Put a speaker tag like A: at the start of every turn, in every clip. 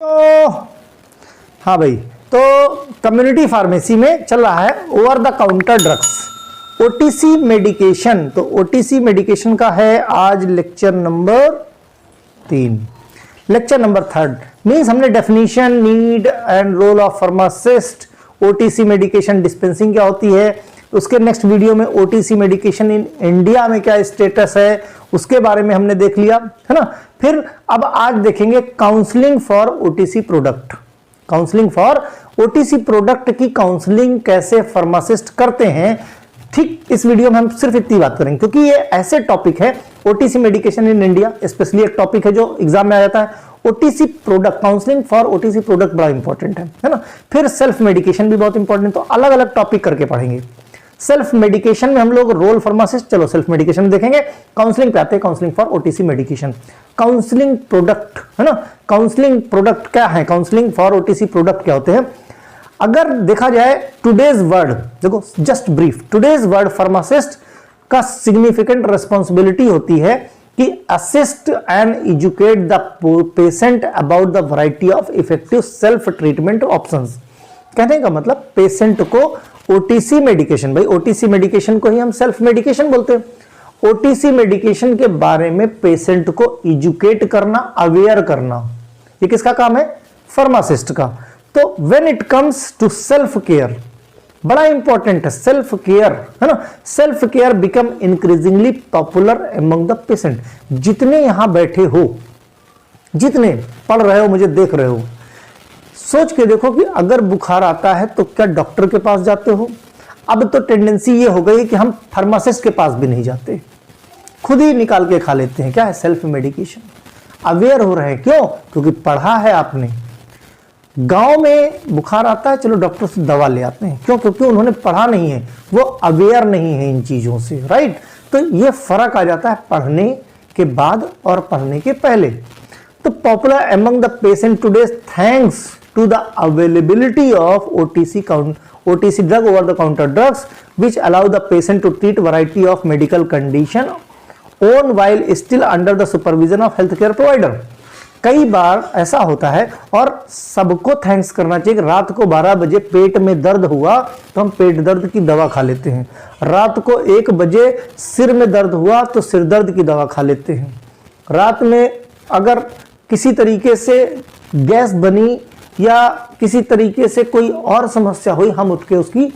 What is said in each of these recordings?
A: तो हाँ भाई, तो कम्युनिटी फार्मेसी में चल रहा है over the counter drugs, OTC medication. तो ओटीसी मेडिकेशन का है आज lecture number 3, lecture number 3 means हमने definition, need and role of pharmacist, OTC medication dispensing क्या होती है, उसके नेक्स्ट वीडियो में ओटीसी मेडिकेशन इन इंडिया में क्या स्टेटस है उसके बारे में हमने देख लिया है ना। फिर अब आज देखेंगे counselling for OTC product. Counselling for OTC product की काउंसलिंग कैसे फार्मासिस्ट करते हैं, ठीक इस वीडियो में हम सिर्फ इतनी बात करेंगे, क्योंकि ये ऐसे टॉपिक है OTC medication in India specially एक टॉपिक है जो एग्जाम में आ जाता है। OTC product, counselling for OTC product बड़ा इंपॉर्टेंट है ना। फिर सेल्फ मेडिकेशन भी बहुत इंपॉर्टेंट, तो अलग अलग टॉपिक करके पढ़ेंगे। सेल्फ मेडिकेशन में हम लोग रोल फार्मासिस्ट, चलो सेल्फ मेडिकेशन देखेंगे। काउंसलिंग पे आते हैं, counselling for OTC medication. Counselling product है ना, काउंसलिंग प्रोडक्ट क्या है, काउंसलिंग फॉर ओटीसी प्रोडक्ट क्या होते हैं। अगर देखा जाए टुडेज वर्ड, देखो just brief, today's word pharmacist का सिग्निफिकेंट रिस्पॉन्सिबिलिटी होती है कि assist and educate the patient about the variety of effective self treatment options. कहने का मतलब पेशेंट को ओटीसी मेडिकेशन, भाई ओटीसी मेडिकेशन को ही हम सेल्फ मेडिकेशन बोलते हैं, ओटीसी मेडिकेशन के बारे में पेशेंट को एजुकेट करना, अवेयर करना, ये किसका काम है, फार्मासिस्ट का। तो when it comes to self care, बड़ा इंपॉर्टेंट है सेल्फ केयर है ना। Self care become increasingly popular among the patient. जितने यहां बैठे हो, जितने पढ़ रहे हो, मुझे देख रहे हो, सोच के देखो कि अगर बुखार आता है तो क्या डॉक्टर के पास जाते हो। अब तो टेंडेंसी ये हो गई कि हम फार्मासिस्ट के पास भी नहीं जाते, खुद ही निकाल के खा लेते हैं। क्या है, सेल्फ मेडिकेशन। अवेयर हो रहे हैं, क्यों, क्योंकि पढ़ा है आपने। गांव में बुखार आता है, चलो डॉक्टर से दवा ले आते हैं, क्यों, क्योंकि उन्होंने पढ़ा नहीं है, वो अवेयर नहीं है इन चीजों से, राइट। तो ये फर्क आ जाता है पढ़ने के बाद और पढ़ने के पहले। तो popular among the patient today thanks to the availability of OTC drug over the counter drugs which allow the patient to treat variety of medical condition on while still under the supervision of healthcare provider। कई बार ऐसा होता है और सबको thanks करना चाहिए कि रात को 12 बजे पेट में दर्द हुआ तो हम पेट दर्द की दवा खा लेते हैं, रात को 1 बजे सिर में दर्द हुआ तो सिर दर्द की दवा खा लेते हैं, रात में अगर किसी तरीके से गैस बनी या किसी तरीके से कोई और समस्या हुई, हम उठ के उसकी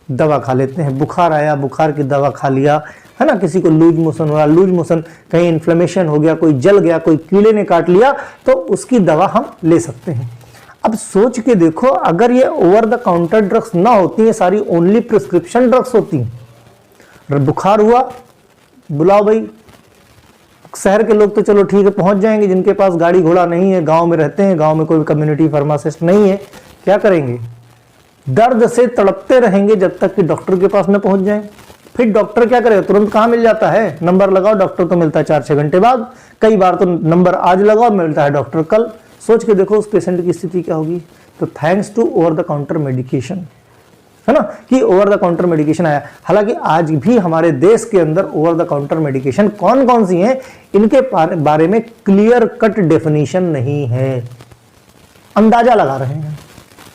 A: दवा खा लेते हैं। बुखार आया, बुखार की दवा खा लिया है ना। किसी को लूज मोशन हुआ, लूज मोशन, कहीं इन्फ्लेमेशन हो गया, कोई जल गया, कोई कीड़े ने काट लिया, तो उसकी दवा हम ले सकते हैं। अब सोच के देखो, अगर ये ओवर द काउंटर ड्रग्स ना होती है, सारी ओनली प्रिस्क्रिप्शन ड्रग्स होती, बुखार हुआ, बुलाओ भाई, शहर के लोग तो चलो ठीक है पहुंच जाएंगे, जिनके पास गाड़ी घोड़ा नहीं है, गांव में रहते हैं, गांव में कोई कम्युनिटी फार्मासिस्ट नहीं है, क्या करेंगे, दर्द से तड़पते रहेंगे जब तक कि डॉक्टर के पास न पहुंच जाएं। फिर डॉक्टर क्या करेगा, तुरंत कहां मिल जाता है, नंबर लगाओ, डॉक्टर तो मिलता है 4-6 घंटे बाद, कई बार तो नंबर आज लगाओ, मिलता है डॉक्टर कल। सोच के देखो उस पेशेंट की स्थिति क्या होगी। तो thanks to over the counter medication, है ना, कि ओवर द काउंटर मेडिकेशन आया। हालांकि आज भी हमारे देश के अंदर ओवर द काउंटर मेडिकेशन कौन कौन सी हैं, इनके बारे में क्लियर कट डेफिनेशन नहीं है, अंदाजा लगा रहे हैं,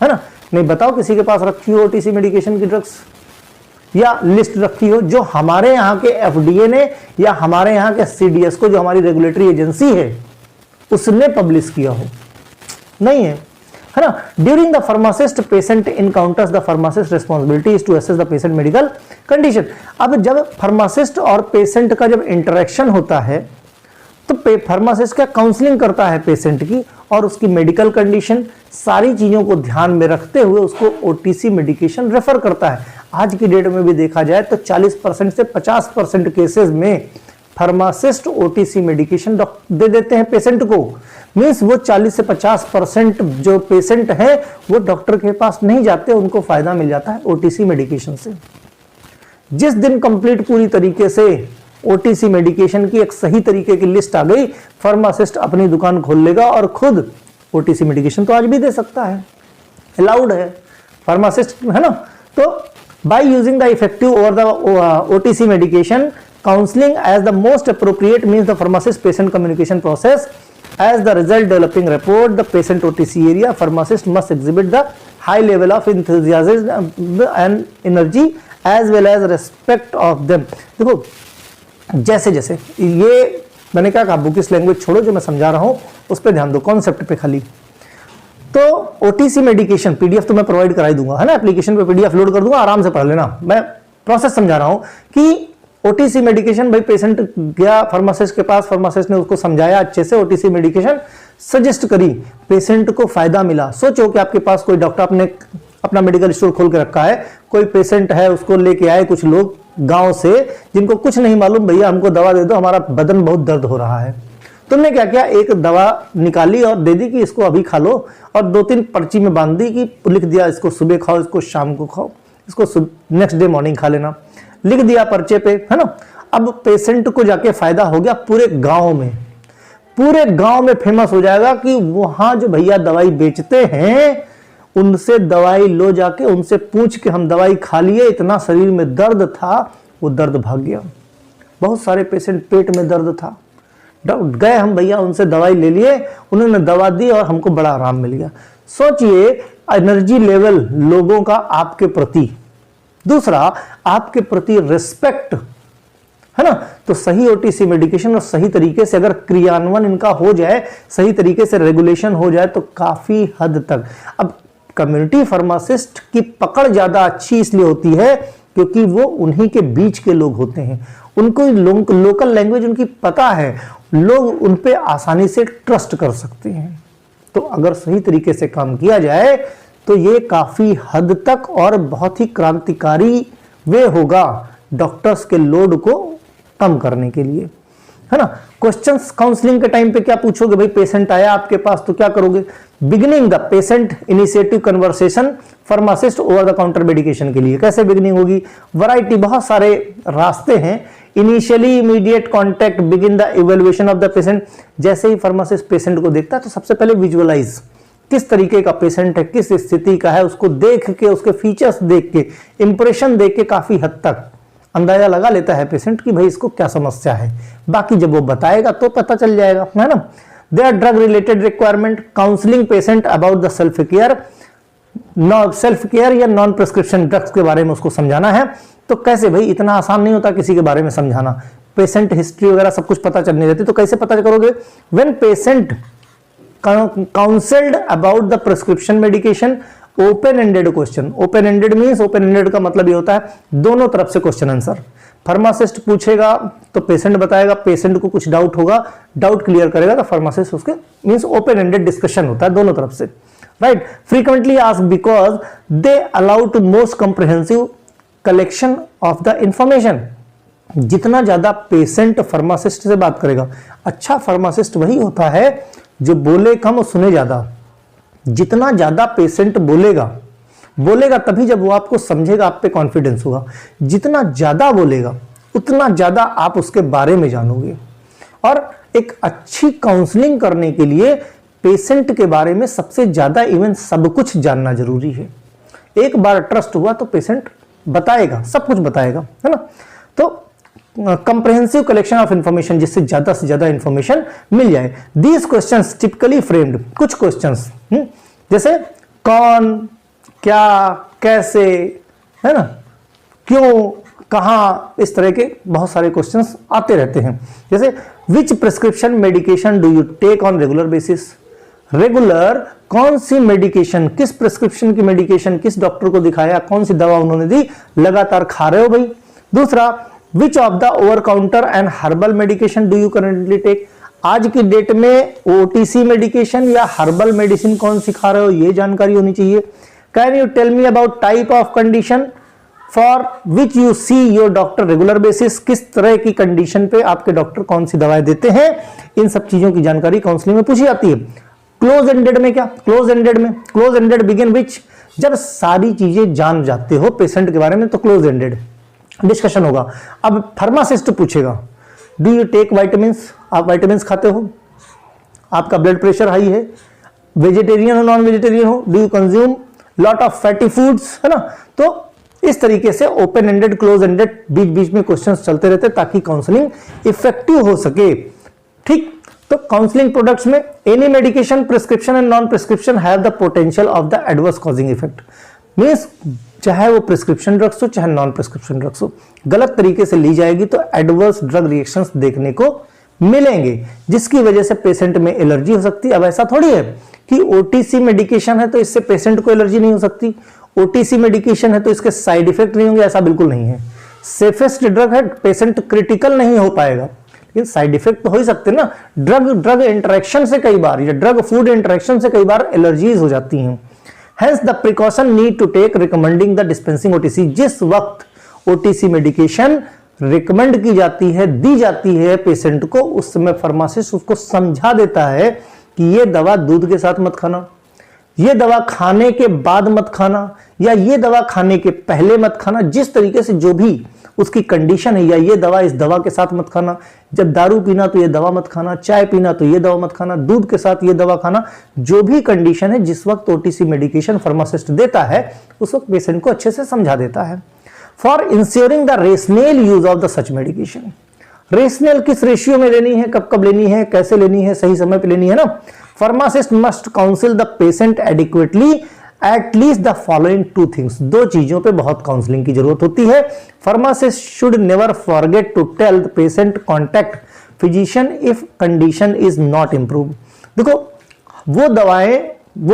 A: है ना। नहीं, बताओ किसी के पास रखी हो ओटीसी मेडिकेशन की ड्रग्स या लिस्ट रखी हो जो हमारे यहाँ के एफडीए ने या हमारे यहाँ के सीडीएस को, जो हमारी रेगुलेटरी एजेंसी है, उसने पब्लिश किया हो, नहीं है ना। During the pharmacist patient encounters the pharmacist responsibility is to assess the patient medical condition. अब जब फार्मासिस्ट और पेशेंट का जब इंटरेक्शन होता है तो फार्मासिस्ट क्या काउंसलिंग करता है पेशेंट की, और उसकी मेडिकल कंडीशन, सारी चीजों को ध्यान में रखते हुए उसको ओटीसी मेडिकेशन रेफर करता है। आज की डेट में भी देखा जाए तो 40% से 50% केसेस में फार्मासिस्ट ओटीसी मेडिकेशन दे देते हैं पेशेंट को। मीन्स वो 40 से 50% जो पेशेंट है वो डॉक्टर के पास नहीं जाते, उनको फायदा मिल जाता है ओटीसी मेडिकेशन से। जिस दिन कंप्लीट पूरी तरीके से ओटीसी मेडिकेशन की एक सही तरीके की लिस्ट आ गई, फार्मासिस्ट अपनी दुकान खोल लेगा और खुद ओटीसी मेडिकेशन तो आज भी दे सकता है, अलाउड है फार्मासिस्ट, है ना। तो by using the effective over the OTC medication, counselling as the most appropriate means the pharmacist patient communication process As the result developing report the patient OTC area, pharmacist must exhibit the high level of enthusiasm and energy as well as respect of them। देखो जैसे जैसे ये मैंने क्या कहा, bookish language छोड़ो, जो मैं समझा रहा हूँ उस पर ध्यान दो, कॉन्सेप्ट पे खाली। तो ओटीसी मेडिकेशन पीडीएफ तो मैं प्रोवाइड करा ही दूंगा, है ना, एप्लीकेशन पे पीडीएफ लोड कर दूंगा, आराम से पढ़ लेना। मैं प्रोसेस समझा रहा हूँ कि ओटीसी मेडिकेशन, भाई पेशेंट गया फार्मासिस्ट के पास, फार्मासिस्ट ने उसको समझाया अच्छे से, ओटीसी मेडिकेशन सजेस्ट करी, पेशेंट को फायदा मिला। सोचो कि आपके पास कोई डॉक्टर आपने अपना मेडिकल स्टोर खोल के रखा है, कोई पेशेंट है, उसको लेके आए कुछ लोग गांव से जिनको कुछ नहीं मालूम, भैया हमको दवा दे दो, हमारा बदन बहुत दर्द हो रहा है। तुमने क्या किया, एक दवा निकाली और दे दी कि इसको अभी खा लो, और 2-3 पर्ची में बांध दी कि लिख दिया इसको सुबह खाओ, इसको शाम को खाओ, इसको नेक्स्ट डे मॉर्निंग खा लेना, लिख दिया पर्चे पे, है ना। अब पेशेंट को जाके फायदा हो गया, पूरे गांव में फेमस हो जाएगा कि वहां जो भैया दवाई बेचते हैं उनसे दवाई लो जाके, उनसे पूछ के हम दवाई खा लिए, इतना शरीर में दर्द था, वो दर्द भाग गया। बहुत सारे पेशेंट पेट में दर्द था, गए हम भैया उनसे दवाई ले लिए, उन्होंने दवा दी और हमको बड़ा आराम मिल गया। सोचिए एनर्जी लेवल लोगों का आपके प्रति, दूसरा आपके प्रति रिस्पेक्ट, है ना। तो सही ओटीसी मेडिकेशन और सही तरीके से अगर क्रियान्वयन इनका हो जाए, सही तरीके से रेगुलेशन हो जाए, तो काफी हद तक। अब कम्युनिटी फार्मासिस्ट की पकड़ ज्यादा अच्छी इसलिए होती है क्योंकि वो उन्हीं के बीच के लोग होते हैं, उनको लोकल लैंग्वेज उनकी पता है, लोग उन पे आसानी से ट्रस्ट कर सकते हैं। तो अगर सही तरीके से काम किया जाए तो ये काफी हद तक और बहुत ही क्रांतिकारी वे होगा डॉक्टर्स के लोड को कम करने के लिए, है ना। क्वेश्चंस काउंसलिंग के टाइम पे क्या पूछोगे, भाई पेशेंट आया आपके पास तो क्या करोगे, beginning the patient initiative conversation pharmacist over the counter medication के लिए कैसे बिगिनिंग होगी, वैरायटी, बहुत सारे रास्ते हैं। Initially immediate contact, begin the evaluation of the patient, जैसे ही फार्मासिस्ट पेशेंट को देखता है तो सबसे पहले विजुअलाइज किस तरीके का पेशेंट है, किस स्थिति का है, उसको देख के, उसके फीचर्स देख के, इंप्रेशन देख के काफी हद तक अंदाजा लगा लेता है पेशेंट कि भाई इसको क्या समस्या है। बाकी जब वो बताएगा तो पता चल जाएगा, है ना। Their drug related requirement, counselling patient about the self care या नॉन प्रिस्क्रिप्शन ड्रग्स के बारे में उसको समझाना है। तो कैसे, भाई इतना आसान नहीं होता किसी के बारे में समझाना, पेशेंट हिस्ट्री वगैरह सब कुछ पता चलनी रहती, तो कैसे पता करोगे, when patient counselled about the prescription medication, open ended question, open ended means, open ended का मतलब ये होता है दोनों तरफ से क्वेश्चन आंसर। फार्मासिस्ट पूछेगा तो पेशेंट बताएगा, पेशेंट को कुछ डाउट होगा, डाउट क्लियर करेगा तो फार्मासिस्ट उसके, मींस ओपन एंडेड डिस्कशन होता है दोनों तरफ से, right. Frequently asked because they allow to most comprehensive collection of the information. जितना ज्यादा पेशेंट फार्मासिस्ट से बात करेगा, अच्छा फार्मासिस्ट वही होता है जो बोले कम और सुने ज्यादा। जितना ज्यादा पेशेंट बोलेगा तभी जब वो आपको समझेगा, आप पे कॉन्फिडेंस होगा। जितना ज्यादा बोलेगा उतना ज्यादा आप उसके बारे में जानोगे। और एक अच्छी काउंसलिंग करने के लिए पेशेंट के बारे में सबसे ज्यादा इवन सब कुछ जानना जरूरी है। एक बार ट्रस्ट हुआ तो पेशेंट बताएगा, सब कुछ बताएगा, है ना। तो कंप्रिहेंसिव कलेक्शन ऑफ इंफॉर्मेशन, जिससे ज्यादा से ज्यादा इंफॉर्मेशन मिल जाए। दीज क्वेश्चंस टिपिकली फ्रेम्ड, कुछ क्वेश्चंस जैसे कौन, क्या, कैसे, है ना, क्यों, कहां, इस तरह के बहुत सारे क्वेश्चंस आते रहते हैं। जैसे which prescription medication do you take on regular basis, regular कौन सी मेडिकेशन, किस प्रिस्क्रिप्शन की मेडिकेशन किस डॉक्टर को दिखाया, कौन सी दवा उन्होंने दी, लगातार खा रहे हो भाई। दूसरा, which of the over counter and herbal medication do you currently take, आज की डेट में ओटीसी मेडिकेशन या हर्बल मेडिसिन कौन सी खा रहे हो, ये जानकारी होनी चाहिए। Can you tell me about type of condition for which you see your doctor regular basis, किस तरह की कंडीशन पे आपके डॉक्टर कौन सी दवाएं देते हैं, इन सब चीजों की जानकारी काउंसलिंग में पूछी जाती है। क्लोज एंडेड में क्या, क्लोज एंडेड बिगिन विच, जब सारी चीजें जान जाते हो पेशेंट के बारे में तो क्लोज एंडेड डिस्कशन होगा। अब फार्मासिस्ट पूछेगा, डू यू टेक वाइटामिन्स, आप वाइटामिन्स खाते हो, आपका ब्लड प्रेशर हाई है, वेजिटेरियन हो नॉन वेजिटेरियन हो, do you consume lot of fatty foods, है ना। तो इस तरीके से ओपन एंडेड, क्लोज एंडेड, बीच बीच में क्वेश्चंस चलते रहते ताकि काउंसलिंग इफेक्टिव हो सके। ठीक, तो काउंसलिंग प्रोडक्ट्स में any medication prescription and non prescription have the potential of the adverse causing effect, means चाहे वो प्रिस्क्रिप्शन ड्रग्स हो चाहे नॉन प्रिस्क्रिप्शन ड्रग्स हो, गलत तरीके से ली जाएगी तो एडवर्स ड्रग रिएक्शंस देखने को मिलेंगे, जिसकी वजह से पेशेंट में एलर्जी हो सकती है। अब ऐसा थोड़ी है कि ओटीसी मेडिकेशन है तो इससे पेशेंट को एलर्जी नहीं हो सकती, ओटीसी मेडिकेशन है तो इसके साइड इफेक्ट नहीं होंगे, ऐसा बिल्कुल नहीं है। सेफेस्ट ड्रग है, पेशेंट क्रिटिकल नहीं हो पाएगा, लेकिन साइड इफेक्ट तो हो ही सकते हैं ना। ड्रग इंटरेक्शन से कई बार या ड्रग फूड इंटरेक्शन से कई बार एलर्जीज हो जाती हैं। Hence the precaution need to take recommending the dispensing OTC। जिस वक्त OTC मेडिकेशन रिकमेंड की जाती है, दी जाती है पेशेंट को, उस समय फार्मासिस्ट उसको समझा देता है कि ये दवा दूध के साथ मत खाना, ये दवा खाने के बाद मत खाना, या ये दवा खाने के पहले मत खाना, जिस तरीके से जो भी उसकी कंडीशन है, या ये दवा इस दवा के साथ मत खाना, जब दारू पीना तो ये दवा मत खाना, चाय पीना तो ये दवा मत खाना, दूध के साथ ये दवा खाना, जो भी कंडीशन है जिस वक्त ओटीसी मेडिकेशन फार्मासिस्ट देता है उस वक्त पेशेंट को अच्छे से समझा देता है। For ensuring the rational use of the such medication, rational किस रेशियो में लेनी है, कब कब लेनी है, कैसे लेनी है, सही समय पे लेनी है ना। Pharmacist must counsel the patient adequately at least the following two things, दो चीजों पे बहुत काउंसलिंग की जरूरत होती है। Pharmacist should never forget to tell the patient contact physician if condition is not improve. देखो वो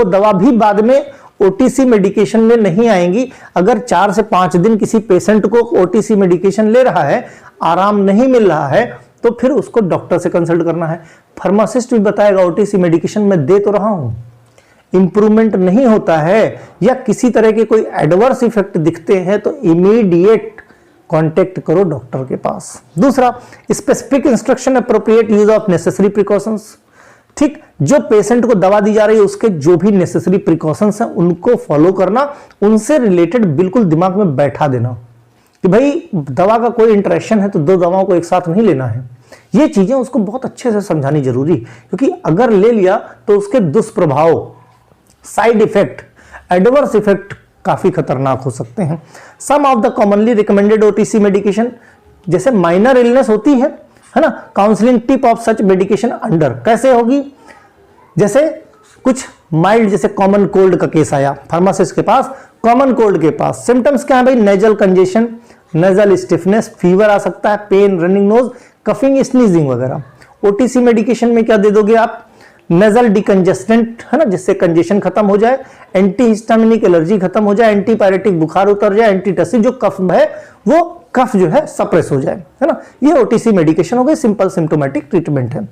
A: दवा भी बाद में ओटीसी मेडिकेशन में नहीं आएंगी। अगर 4 से 5 दिन किसी पेशेंट को ओटीसी मेडिकेशन ले रहा है, आराम नहीं मिल रहा है, तो फिर उसको डॉक्टर से कंसल्ट करना है। फार्मासिस्ट भी बताएगा ओटीसी मेडिकेशन मैं दे तो रहा हूं, इंप्रूवमेंट नहीं होता है, या किसी तरह के कोई एडवर्स इफेक्ट दिखते हैं तो इमीडिएट कांटेक्ट करो डॉक्टर के पास। दूसरा, specific instruction appropriate use of necessary precautions. ठीक, जो पेशेंट को दवा दी जा रही है उसके जो भी नेसेसरी प्रिकॉशंस हैं उनको फॉलो करना, उनसे रिलेटेड बिल्कुल दिमाग में बैठा देना कि भाई दवा का कोई इंटरेक्शन है तो 2 दवाओं को एक साथ नहीं लेना है। ये चीजें उसको बहुत अच्छे से समझानी जरूरी, क्योंकि अगर ले लिया तो उसके दुष्प्रभाव, साइड इफेक्ट, एडवर्स इफेक्ट काफी खतरनाक हो सकते हैं। Some of the commonly recommended OTC medication, जैसे माइनर इलनेस होती है ना, counselling tip of such medication under कैसे होगी, जैसे कुछ माइल्ड, जैसे कॉमन कोल्ड का केस आया फार्मासिस्ट के पास, कॉमन कोल्ड के पास सिम्टम्स क्या है भाई, nasal congestion, nasal stiffness, fever आ सकता है, pain, running nose, coughing, sneezing वगैरह। ओटीसी मेडिकेशन में क्या दे दोगे आप, नेजल डिकंजेस्टेंट है ना, जिससे कंजेशन खत्म हो जाए, एंटीहिस्टामिनिक एलर्जी खत्म हो जाए, एंटीपायरेटिक बुखार उतर जाए, एंटीटसिव जो कफ है वो कफ जो है सप्रेस हो जाए, है ना। ये ओटीसी मेडिकेशन हो गई, सिंपल सिम्टोमेटिक ट्रीटमेंट है।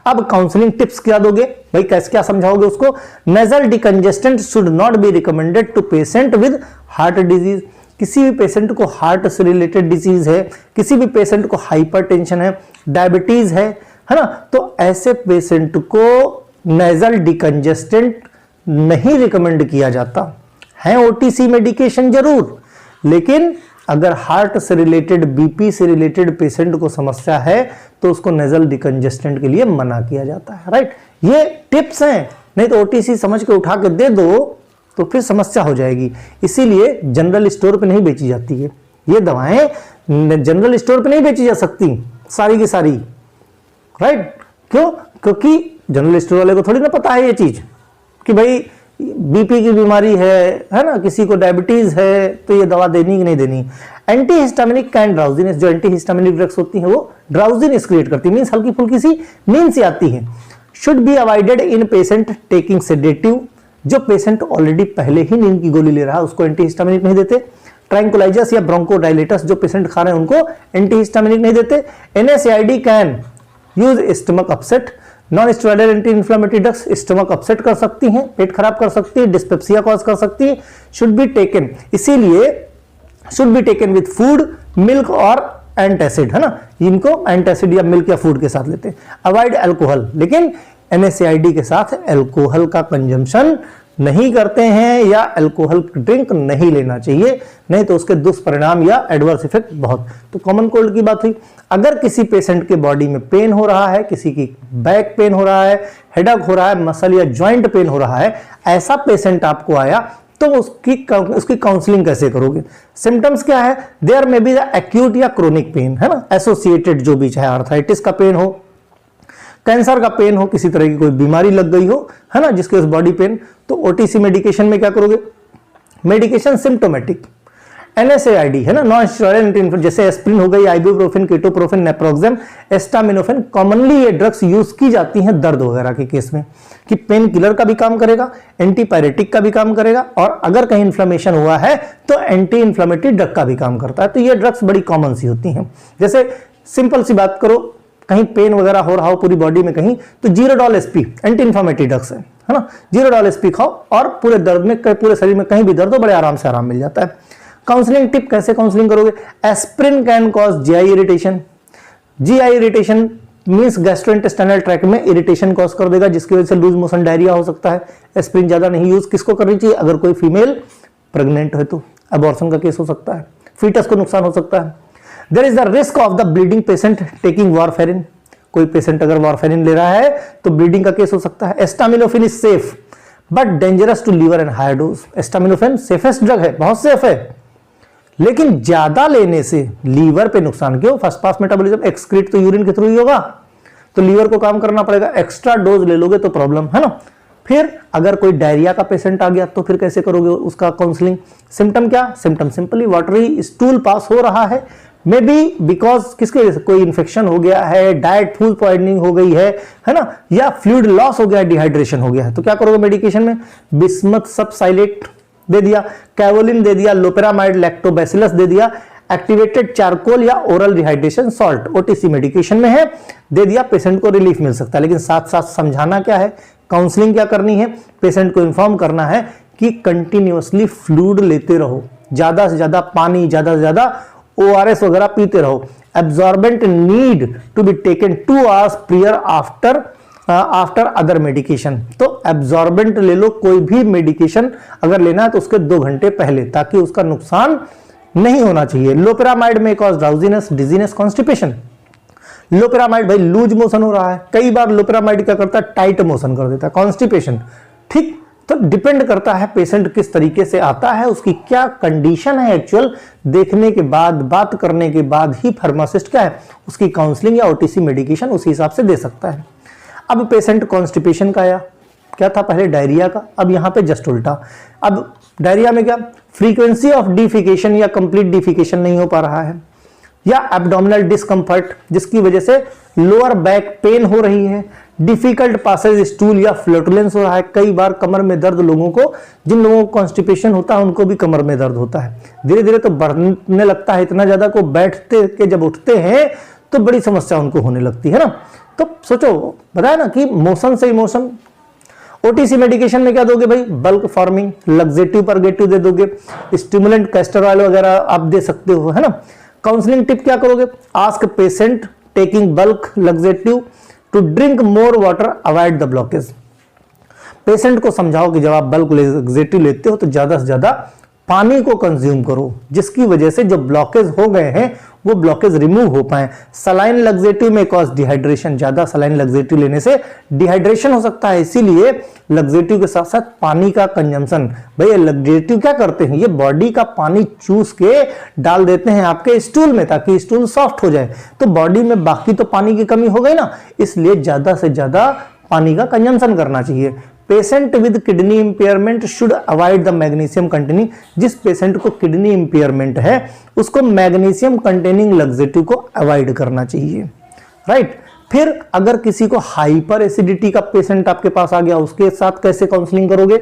A: अब काउंसलिंग टिप्स क्या दोगे भाई, कैसे क्या समझाओगे उसको। Nasal decongestant should not be recommended to patient with heart disease, किसी भी पेशेंट को हार्ट से रिलेटेड डिजीज है, किसी भी पेशेंट को हाइपरटेंशन है, डायबिटीज है ना, तो ऐसे पेशेंट को नेजल डिकंजेस्टेंट नहीं रिकमेंड किया जाता है। ओटीसी मेडिकेशन जरूर, लेकिन अगर हार्ट से रिलेटेड, बीपी से रिलेटेड पेशेंट को समस्या है तो उसको नेजल डिकंजेस्टेंट के लिए मना किया जाता है, राइट। ये टिप्स हैं, नहीं तो ओटीसी समझ के उठा के दे दो तो फिर समस्या हो जाएगी। इसीलिए जनरल स्टोर पे नहीं बेची जाती है ये दवाएं, जनरल स्टोर पे नहीं बेची जा सकती सारी की सारी, राइट। क्यों, क्योंकि जनरल स्टोर वाले को थोड़ी ना पता है ये चीज कि भाई बीपी की बीमारी है ना, किसी को डायबिटीज है तो ये दवा देनी कि नहीं देनी। एंटीहिस्टामिनिक एंड ड्राउजीनेस, जो एंटीहिस्टामिनिक ड्रग्स होती हैं वो ड्राउजीनेस क्रिएट करती है, मींस हल्की फुल्की सी नींद सी आती है। Should be avoided in patient taking sedative, जो पेशेंट ऑलरेडी पहले ही नींद की गोली ले रहा है उसको एंटीहिस्टामिनिक नहीं देते। ट्रैंकुलाइजर्स या ब्रोंकोडायलेटर्स जो पेशेंट खा रहे हैं उनको एंटीहिस्टामिनिक नहीं देते। NSAID can use stomach upset, non steroidal anti inflammatory drugs stomach upset कर सकती हैं, पेट खराब कर सकती है, डिस्पेप्सिया कॉज कर सकती है। शुड बी टेकन, इसीलिए should be taken with food, milk और एंटासिड, है ना, इनको एंटासिड या मिल्क या फूड के साथ लेते हैं। अवॉइड अल्कोहल, लेकिन एनएसएआईडी के साथ अल्कोहल का कंजम्पशन नहीं करते हैं या अल्कोहल ड्रिंक नहीं लेना चाहिए, नहीं तो उसके दुष्परिणाम या एडवर्स इफेक्ट बहुत। तो कॉमन कोल्ड की बात हुई। अगर किसी पेशेंट के बॉडी में पेन हो रहा है, किसी की बैक पेन हो रहा है, हेडेक हो रहा है, मसल या जॉइंट पेन हो रहा है, ऐसा पेशेंट आपको आया तो उसकी काउंसलिंग कैसे करोगे। सिम्टम्स क्या है, there may be the acute या क्रोनिक पेन, है ना, एसोसिएटेड जो भी, चाहे आर्थराइटिस का पेन हो, टेंसर का पेन हो, किसी तरह की कोई बीमारी लग गई हो, है ना, जिसके वजह बॉडी पेन, तो ओटीसी मेडिकेशन में क्या करोगे, मेडिकेशन सिम्टोमेटिक, NSAID है ना, नॉन स्टेरॉयडल एंटी इन्फ्लेमेटरी, जैसे एस्प्रिन हो गई, आइबुप्रोफेन, केटोप्रोफेन, नेप्रोक्सेम, एस्टामिनोफेन, कॉमनली ये ड्रग्स यूज की जाती हैं दर्द वगैरह के केस में, कि पेन किलर का भी काम करेगा, एंटीपायरेटिक का भी काम करेगा, और अगर कहीं इन्फ्लेमेशन हुआ है तो एंटी इन्फ्लेमेटरी ड्रग का भी काम करता है। तो ये ड्रग्स बड़ी कॉमन सी होती हैं। जैसे सिंपल सी बात करो, कहीं पेन वगैरह हो रहा हो पूरी बॉडी में कहीं, तो जीरोडॉल-SP एंटी इन्फ्लेमेटरी ड्रग्स है ना, जीरोडॉल-SP खाओ और पूरे दर्द में, पूरे शरीर में कहीं भी दर्द हो, बड़े आराम से आराम मिल जाता है। काउंसलिंग टिप, कैसे काउंसलिंग करोगे, aspirin can cause GI irritation. GI irritation means gastrointestinal tract में इरिटेशन कॉज कर देगा, जिसकी वजह से लूज मोशन, डायरिया हो सकता है। एस्प्रिन ज्यादा नहीं यूज किसको करनी चाहिए, अगर कोई फीमेल प्रेग्नेंट है तो अबॉर्शन का केस हो सकता है, फीटस को नुकसान हो सकता है। There is the risk of the bleeding patient taking warfarin, कोई पेशेंट अगर वारफेरिन ले रहा है तो ब्लीडिंग का केस हो सकता है। Acetaminophen is safe but dangerous to liver and higher dose. Acetaminophen safest drug है, बहुत सेफ है, लेकिन ज्यादा लेने से लीवर पे नुकसान, क्यों, फर्स्ट पास मेटाबॉलिज्म, एक्सक्रीट तो यूरिन के थ्रू ही होगा, तो लीवर को काम करना पड़ेगा, एक्स्ट्रा डोज ले लोगे तो प्रॉब्लम है ना। फिर अगर कोई डायरिया का पेशेंट आ गया तो फिर कैसे करोगे उसका काउंसलिंग। सिम्टम क्या, symptom simply watery stool pass हो रहा है, मे बी बिकॉज किसके वजह से, कोई इन्फेक्शन हो गया है, डाइट फूड पॉइजनिंग हो गई है ना, या फ्लूइड लॉस हो गया है, डिहाइड्रेशन हो गया है, तो क्या करोगे मेडिकेशन में, बिस्मथ सबसाइलेट दे दिया, कैवोलिन दे दिया, लोपेरामाइड, लैक्टोबैसिलस दे दिया, एक्टिवेटेड चारकोल या oral rehydration salt OTC medication में है, दे दिया, पेशेंट को रिलीफ मिल सकता है। लेकिन साथ साथ समझाना क्या है, काउंसलिंग क्या करनी है, पेशेंट को इन्फॉर्म करना है कि कंटिन्यूअसली फ्लूइड लेते रहो, ज्यादा से ज्यादा पानी, ज्यादा से ज्यादा ORS वगैरह पीते रहो। Absorbent need to be taken 2 hours prior after other medication. तो एब्जॉर्बेंट ले लो, कोई भी मेडिकेशन अगर लेना है तो उसके 2 घंटे पहले, ताकि उसका नुकसान नहीं होना चाहिए। लोपेरामाइड में cause drowsiness, dizziness, constipation. Loperamide भाई लूज मोशन हो रहा है, कई बार लोपेरामाइड क्या करता है, टाइट मोशन कर देता है, कॉन्स्टिपेशन, ठीक। तो डिपेंड करता है पेशेंट किस तरीके से आता है, उसकी क्या कंडीशन है, एक्चुअल देखने के बाद, बात करने के बाद ही फार्मासिस्ट क्या है उसकी काउंसलिंग या ओटीसी मेडिकेशन उसी हिसाब से दे सकता है। अब पेशेंट कॉन्स्टिपेशन का आया, क्या था पहले डायरिया का, अब यहां पे जस्ट उल्टा। अब डायरिया में क्या, फ्रीक्वेंसी ऑफ डिफिकेशन या कंप्लीट डिफिकेशन नहीं हो पा रहा है, या एब्डोमिनल डिस्कंफर्ट जिसकी वजह से लोअर बैक पेन हो रही है, डिफिकल्ट पासेज स्टूल या फ्लैटुलेंस हो रहा है। कई बार कमर में दर्द लोगों को, जिन लोगों को कॉन्स्टिपेशन होता है उनको भी कमर में दर्द होता है, धीरे धीरे तो बढ़ने लगता है इतना ज्यादा को बैठते के जब उठते हैं तो बड़ी समस्या उनको होने लगती है ना। तो सोचो, बताया ना कि मोशन से इमोशन। ओटीसी मेडिकेशन में क्या दोगे भाई, बल्क फॉर्मिंग, लग्जेटिव परगेटिव दे दोगे, स्टिमुलेंट कैस्टर ऑयल वगैरह आप दे सकते हो, है ना। काउंसलिंग टिप क्या करोगे, ask patient taking bulk laxative to drink more water, avoid the blockage. Patient को समझाओ कि जब आप बल्क लग्जेटिव लेते हो तो ज्यादा से ज्यादा पानी को कंज्यूम करो, जिसकी वजह से जो ब्लॉकेज हो गए हैं वो ब्लॉकेज रिमूव हो पाए। सलाइन लग्जेटिव में कॉज डिहाइड्रेशन, ज्यादा सलाइन लग्जेटिव लेने से डिहाइड्रेशन हो सकता है, इसीलिए लग्जेटिव के साथ साथ पानी का कंजम्पशन। भाई लग्जेटिव क्या करते हैं, ये बॉडी का पानी चूस के डाल देते हैं आपके स्टूल में ताकि स्टूल सॉफ्ट हो जाए, तो बॉडी में बाकी तो पानी की कमी हो गई ना, इसलिए ज्यादा से ज्यादा पानी का कंजम्पशन करना चाहिए। Patient with kidney impairment should avoid the magnesium containing, जिस पेशेंट को किडनी इंपेयरमेंट है उसको मैग्नीशियम कंटेनिंग लग्जेटिव को अवॉइड करना चाहिए, राइट। फिर अगर किसी को हाइपर एसिडिटी का पेशेंट आपके पास आ गया, उसके साथ कैसे काउंसलिंग करोगे।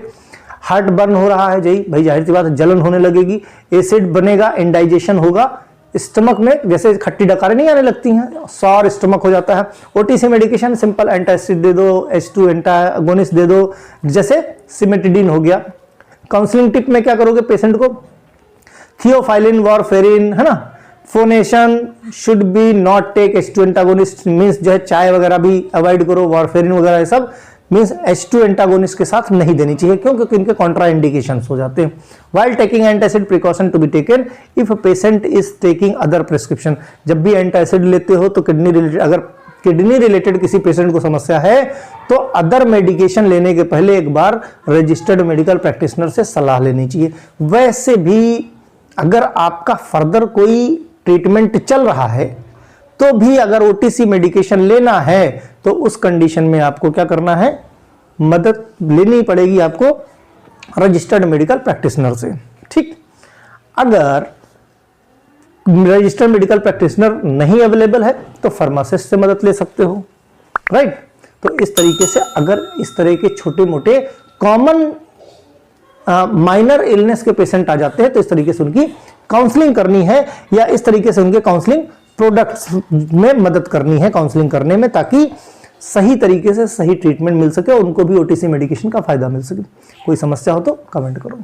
A: हार्ट बर्न हो रहा है जी, भाई जाहिर सी बात है जलन होने लगेगी, एसिड बनेगा, इंडाइजेशन होगा, स्टमक में जैसे खट्टी डकारें नहीं आने लगती हैं, सॉर स्टमक हो जाता है। ओटीसी मेडिकेशन सिंपल एंटासिड दे दो, H2 एंटागोनिस्ट दे दो, जैसे सिमेटिडीन हो गया। काउंसलिंग टिप में क्या करोगे, पेशेंट को थियोफाइलिन, वारफेरिन, है ना, phonation should be not take H2 antagonist, means जो है चाय वगैरह भी अवॉइड करो, वारफेरिन वगैरह ये सब मींस H2 एंटागोनिस्ट के साथ नहीं देनी चाहिए, क्यों, क्योंकि इनके कॉन्ट्राइंडिकेशंस हो जाते हैं। While taking antacid precaution to be taken if patient is taking other prescription. जब भी एंटासिड लेते हो तो किडनी रिलेटेड, अगर किडनी रिलेटेड किसी पेशेंट को समस्या है तो अदर मेडिकेशन लेने के पहले एक बार रजिस्टर्ड मेडिकल प्रैक्टिशनर से सलाह लेनी चाहिए। वैसे भी अगर आपका फर्दर कोई ट्रीटमेंट चल रहा है तो भी अगर ओटीसी मेडिकेशन लेना है तो उस कंडीशन में आपको क्या करना है, मदद लेनी पड़ेगी आपको रजिस्टर्ड मेडिकल प्रैक्टिशनर से। ठीक, अगर रजिस्टर्ड मेडिकल प्रैक्टिशनर नहीं अवेलेबल है तो फार्मासिस्ट से मदद ले सकते हो, राइट। तो इस तरीके से अगर इस तरह के छोटे मोटे कॉमन माइनर इलनेस के पेशेंट आ जाते हैं तो इस तरीके से उनकी काउंसलिंग करनी है, या इस तरीके से उनके काउंसलिंग प्रोडक्ट्स में मदद करनी है काउंसलिंग करने में, ताकि सही तरीके से सही ट्रीटमेंट मिल सके और उनको भी ओटीसी मेडिकेशन का फायदा मिल सके। कोई समस्या हो तो कमेंट करो।